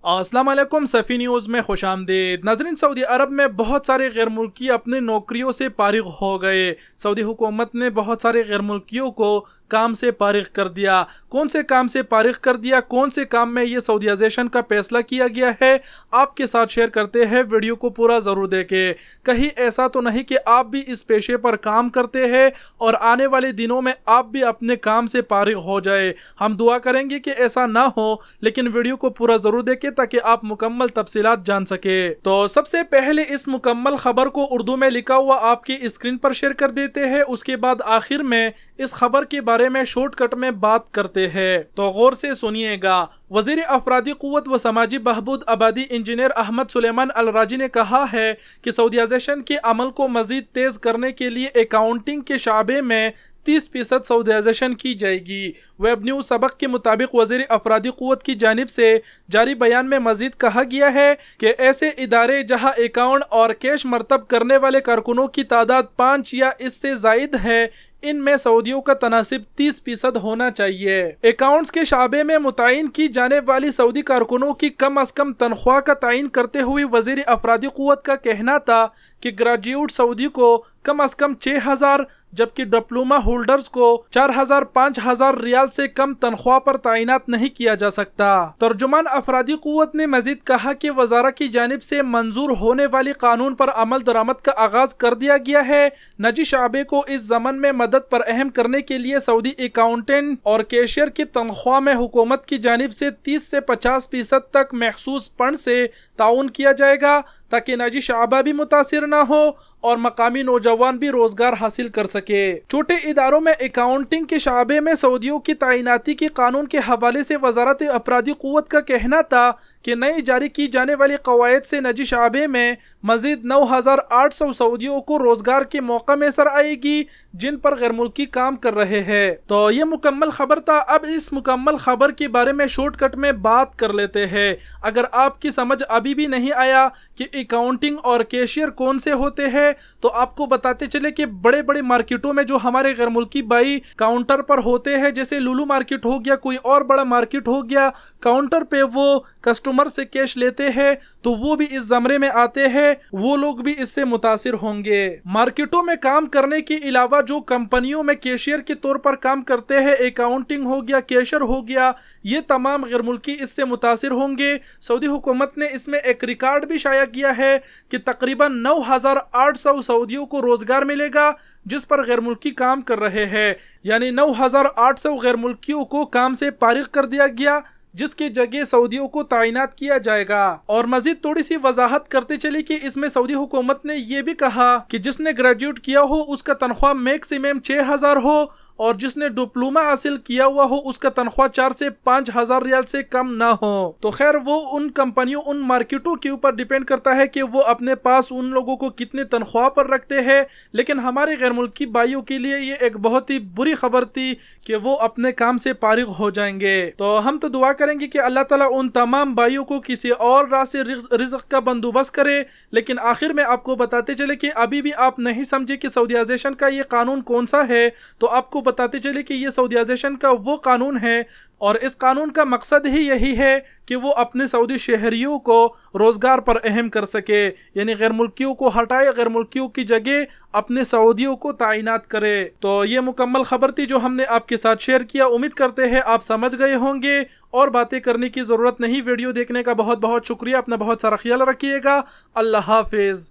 अस्सलाम वालेकुम सफ़ी न्यूज़ में खुश आमदीद। नाज़रीन, सऊदी अरब में बहुत सारे गैर मुल्की अपने नौकरियों से फारिग हो गए। सऊदी हुकूमत ने बहुत सारे गैर मुल्कियों को काम से फारिग कर दिया। कौन से काम से फारिग कर दिया, कौन से काम में ये सऊदीज़ेशन का फैसला किया गया है, आपके साथ शेयर करते हैं। वीडियो को पूरा ज़रूर देखें। कहीं ऐसा तो नहीं कि आप भी इस पेशे पर काम करते हैं और आने वाले दिनों में आप भी अपने काम से फारिग हो जाए। हम दुआ करेंगे कि ऐसा ना हो, लेकिन वीडियो को पूरा ज़रूर देखें ताकि आप मुकम्मल तफसीलात जान सके। तो सबसे पहले इस मुकम्मल खबर को उर्दू में लिखा हुआ आपकी स्क्रीन पर शेयर कर देते हैं। उसके बाद आखिर में इस खबर के बारे में शॉर्टकट में बात करते हैं, तो गौर से सुनिएगा। वज़ीर अफरादी क़ुव्वत व समाजी बहबूद आबादी इंजीनियर अहमद सुलेमान अल राजी ने कहा है कि सऊदीज़ेशन के अमल को मज़ीद तेज़ करने के लिए अकाउंटिंग के शाबे में 30% सऊदीज़ेशन की जाएगी। वेब न्यूज़ सबक के मुताबिक वज़ीर अफरादी क़ुव्वत की जानिब से जारी बयान में मज़ीद कहा गया है कि ऐसे इदारे जहां अकाउंट और कैश मरतब करने वाले कारकुनों की तादाद 5 या इससे ज़ायद है, इनमें सऊदियों का तनासिब 30% होना चाहिए। अकाउंट्स के शाबे में मुतय्यन की जाने वाली सऊदी कारकुनों की कम अज़ कम तनख्वाह का तयन करते हुए वज़ीर अफरादी क़ुव्वत का कहना था कि ग्रेजुएट सऊदी को कम अज़ कम 6,000 जबकि डिप्लोमा होल्डर्स को 4,000-5,000 रियाल से कम तनख्वाह पर तैनात नहीं किया जा सकता। तर्जुमान अफरादी क़ुव्वत ने मजीद कहा कि वज़ारत की जानिब से मंजूर होने वाली कानून पर अमल दरामद का आगाज कर दिया गया है। निजी शाबे को इस ज़मन में मदद पर अहम करने के लिए सऊदी अकाउंटेंट और कैशियर की तनख्वाह में हुकूमत की जानिब से 30 से 50% तक मखसूस फंड से ताउन किया जाएगा ताकि निजी शाबा भी मुतासिर ना हो और मकामी नौजवान भी रोजगार हासिल कर सके। छोटे इदारों में अकाउंटिंग के शाबे में सऊदियों की तैनाती के कानून के हवाले से वज़ारत अफरादी क़ुव्वत का कहना था कि नई जारी की जाने वाली कवायद से निजी शाबे में मजीद 9,800 सऊदियों को रोजगार के मौका मैसर आएगी जिन पर गैर मुल्की काम कर रहे हैं। तो ये मुकम्मल खबर था। अब इस मुकम्मल खबर के बारे में शॉर्टकट में बात कर लेते हैं। अगर आपकी समझ अभी भी नहीं आया कि अकाउंटिंग और कैशियर कौन से होते हैं, तो आपको बताते चले कि बड़े बड़े मार्केटों में जो हमारे गैर मुल्की भाई काउंटर पर होते हैं, जैसे लुलू मार्केट हो गया, कोई और बड़ा मार्केट हो गया, काउंटर पे वो कस्टमर से कैश लेते हैं, तो वो भी इस ज़मरे में आते हैं। वो लोग भी इससे मुतासिर होंगे। मार्केटों में काम करने के अलावा जो कंपनियों में कैशियर के तौर पर काम करते हैं, अकाउंटिंग हो गया, कैशियर हो गया, ये तमाम गैर मुल्की इससे मुतासिर होंगे। सऊदी हुकूमत ने इसमें एक रिकॉर्ड भी शाया किया है कि तकरीबन 9,800 सऊदियों को रोजगार मिलेगा जिस पर गैर मुल्की काम कर रहे हैं। यानी 9,800 गैर मुल्कियों को काम से फारिग कर दिया गया, जिसकी जगह सऊदियों को तैनात किया जाएगा। और मजीद थोड़ी सी वजाहत करते चले कि इसमें सऊदी हुकूमत ने यह भी कहा कि जिसने ग्रेजुएट किया हो उसका तनख्वाह मैक्सिमम 6,000 हो और जिसने डिप्लोमा हासिल किया हुआ हो उसका तनख्वाह 4 से 5,000 रियाल से कम ना हो। तो खैर वो उन कंपनियों, उन मार्केटों के ऊपर डिपेंड करता है कि वो अपने पास उन लोगों को कितने तनख्वाह पर रखते हैं। लेकिन हमारे गैर मुल्की भाइयों के लिए ये एक बहुत ही बुरी खबर थी कि वो अपने काम से फारिग हो जाएंगे। तो हम तो दुआ करेंगे कि अल्लाह ताला उन तमाम भाइयों को किसी और राह से रिज़्क़ का बंदोबस्त करे। लेकिन आखिर में आपको बताते चले कि अभी भी आप नहीं समझे कि सऊदीज़ेशन का ये कानून कौन सा है, तो आपको बताते चले कि ये सऊदीज़ेशन का वो कानून है और इस कानून का मकसद ही यही है कि वो अपने सऊदी शहरियों को रोज़गार पर अहम कर सके, यानी गैर मुल्कियों को हटाए, गैर मुल्कियों की जगह अपने सऊदियों को तैनात करे। तो ये मुकम्मल खबर थी जो हमने आपके साथ शेयर किया। उम्मीद करते हैं आप समझ गए होंगे और बातें करने की ज़रूरत नहीं। वीडियो देखने का बहुत बहुत शुक्रिया। अपना बहुत सारा ख्याल रखिएगा। अल्लाह हाफिज़।